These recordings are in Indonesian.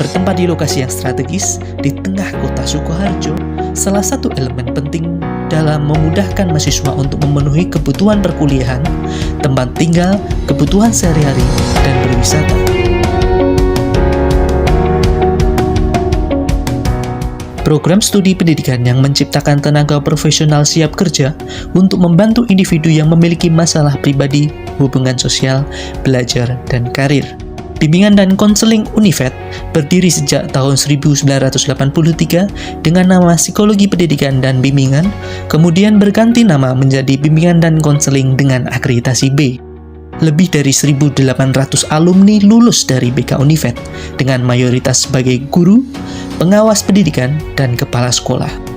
Bertempat di lokasi yang strategis di tengah kota Sukoharjo, salah satu elemen penting dalam memudahkan mahasiswa untuk memenuhi kebutuhan perkuliahan, tempat tinggal, kebutuhan sehari-hari, dan berwisata. Program studi pendidikan yang menciptakan tenaga profesional siap kerja untuk membantu individu yang memiliki masalah pribadi, hubungan sosial, belajar, dan karir. Bimbingan dan konseling Univet berdiri sejak tahun 1983 dengan nama Psikologi Pendidikan dan Bimbingan, kemudian berganti nama menjadi Bimbingan dan Konseling dengan akreditasi B. Lebih dari 1.800 alumni lulus dari BK Univet dengan mayoritas sebagai guru, pengawas pendidikan, dan kepala sekolah.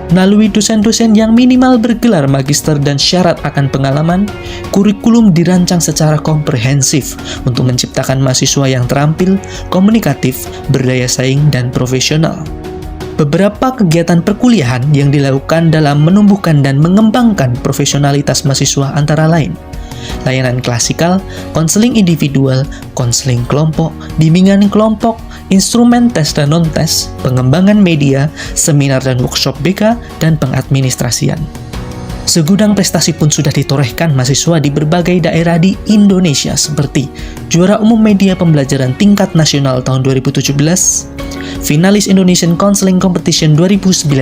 Melalui dosen-dosen yang minimal bergelar magister dan syarat akan pengalaman, kurikulum dirancang secara komprehensif untuk menciptakan mahasiswa yang terampil, komunikatif, berdaya saing, dan profesional. Beberapa kegiatan perkuliahan yang dilakukan dalam menumbuhkan dan mengembangkan profesionalitas mahasiswa antara lain layanan klasikal, konseling individual, konseling kelompok, bimbingan kelompok, instrumen tes dan non-tes, pengembangan media, seminar dan workshop BK, dan pengadministrasian. Segudang prestasi pun sudah ditorehkan mahasiswa di berbagai daerah di Indonesia seperti juara umum media pembelajaran tingkat nasional tahun 2017, finalis Indonesian Counseling Competition 2019,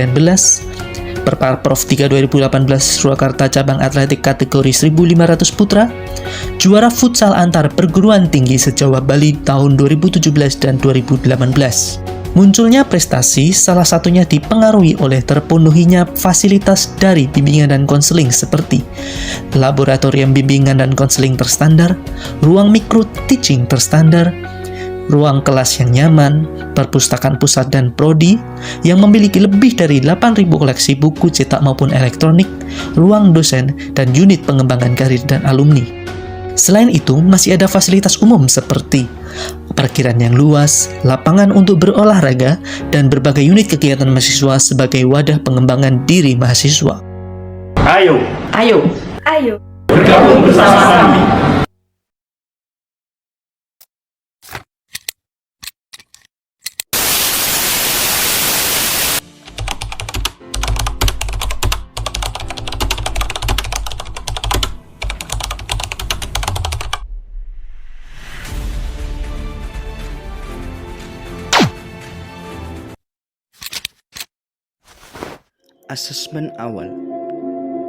Perparprov 3 2018 Surakarta cabang atletik kategori 1.500 putra, juara futsal antar perguruan tinggi se-Jawa Bali tahun 2017 dan 2018. Munculnya prestasi salah satunya dipengaruhi oleh terpenuhinya fasilitas dari bimbingan dan konseling seperti laboratorium bimbingan dan konseling terstandar, ruang micro teaching terstandar, ruang kelas yang nyaman, perpustakaan pusat dan prodi yang memiliki lebih dari 8.000 koleksi buku cetak maupun elektronik, ruang dosen, dan unit pengembangan karir dan alumni. Selain itu, masih ada fasilitas umum seperti parkiran yang luas, lapangan untuk berolahraga, dan berbagai unit kegiatan mahasiswa sebagai wadah pengembangan diri mahasiswa. Ayo bergabung bersama kami.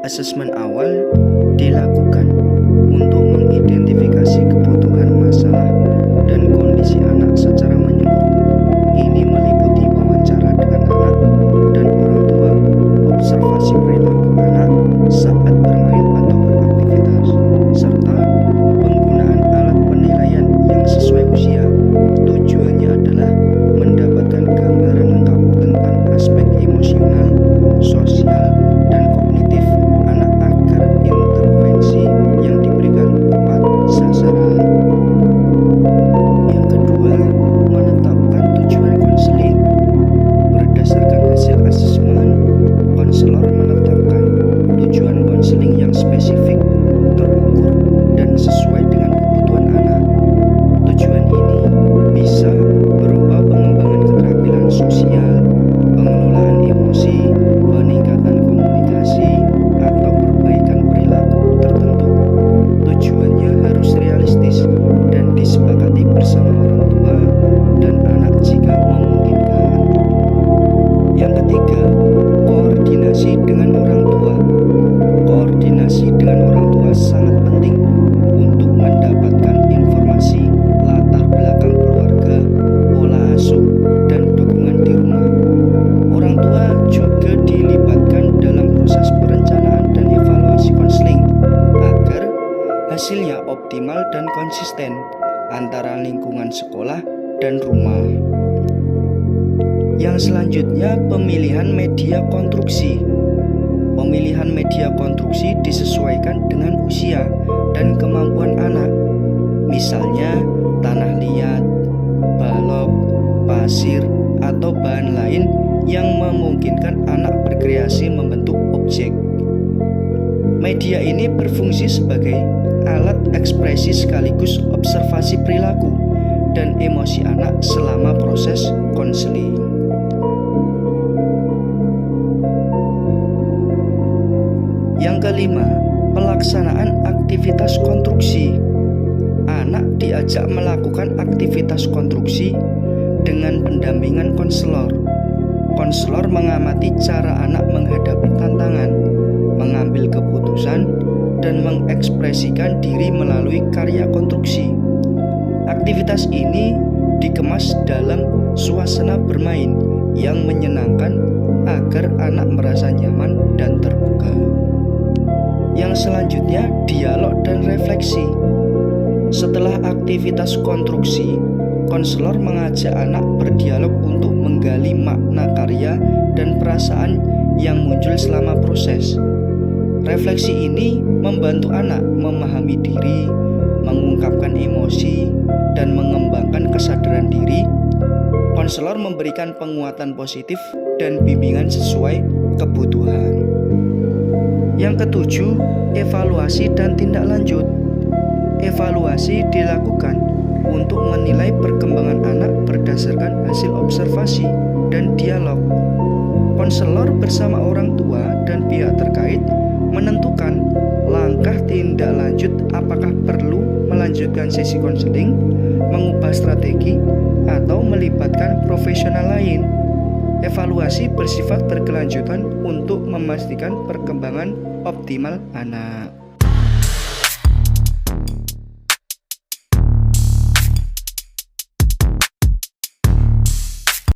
Asesmen awal dilakukan untuk mengidentifikasi kebutuhan, masalah, dan kondisi anak secara menyeluruh. Ini meliputi wawancara dengan anak dan orang tua, observasi perilaku anak saat bermain atau beraktivitas, serta penggunaan alat penilaian yang sesuai usia. Tujuannya adalah mendapatkan gambaran lengkap tentang aspek emosional, sosial, dan kognitif anak agar intervensi yang diberikan tepat sasaran. Yang kedua, menetapkan tujuan konseling. Berdasarkan hasil asesmen, konselor menetapkan tujuan konseling yang spesifik, terukur, dan sesuai dengan kebutuhan anak. Tujuan ini bisa berupa pengembangan keterampilan sosial, pengelolaan emosi, peningkatan komunikasi, atau perbaikan perilaku tertentu. Tujuannya harus realistis dan disepakati bersama orang tua dan anak jika memungkinkan. Yang ketiga, koordinasi dengan orang tua. Koordinasi dengan orang tua sangat penting untuk mendapatkan informasi latar belakang keluarga, pola asuh, dan dukungan di rumah. Orang tua juga dilibatkan dalam proses perencanaan dan evaluasi konseling agar hasilnya optimal dan konsisten antara lingkungan sekolah dan rumah. Yang selanjutnya, pemilihan media konstruksi. Pemilihan media konstruksi disesuaikan dengan usia dan kemampuan anak. Misalnya, tanah liat, balok, pasir, atau bahan lain yang memungkinkan anak berkreasi membentuk objek. Media ini berfungsi sebagai alat ekspresi sekaligus observasi perilaku dan emosi anak selama proses konseling. Yang kelima, pelaksanaan aktivitas konstruksi. Anak diajak melakukan aktivitas konstruksi dengan pendampingan konselor. Konselor mengamati cara anak menghadapi tantangan, mengambil keputusan, dan mengekspresikan diri melalui karya konstruksi. Aktivitas ini dikemas dalam suasana bermain yang menyenangkan agar anak merasa nyaman dan terbuka. Yang selanjutnya, dialog dan refleksi. Setelah aktivitas konstruksi, konselor mengajak anak berdialog untuk menggali makna karya dan perasaan yang muncul selama proses. Refleksi ini membantu anak memahami diri, mengungkapkan emosi, dan mengembangkan kesadaran diri. Konselor memberikan penguatan positif dan bimbingan sesuai kebutuhan. Yang ketujuh, evaluasi dan tindak lanjut. Evaluasi dilakukan untuk menilai perkembangan anak berdasarkan hasil observasi dan dialog. Konselor bersama orang tua dan pihak terkait menentukan langkah tindak lanjut, apakah perlu melanjutkan sesi konseling, mengubah strategi, atau melibatkan profesional lain. Evaluasi bersifat berkelanjutan untuk memastikan perkembangan optimal anak.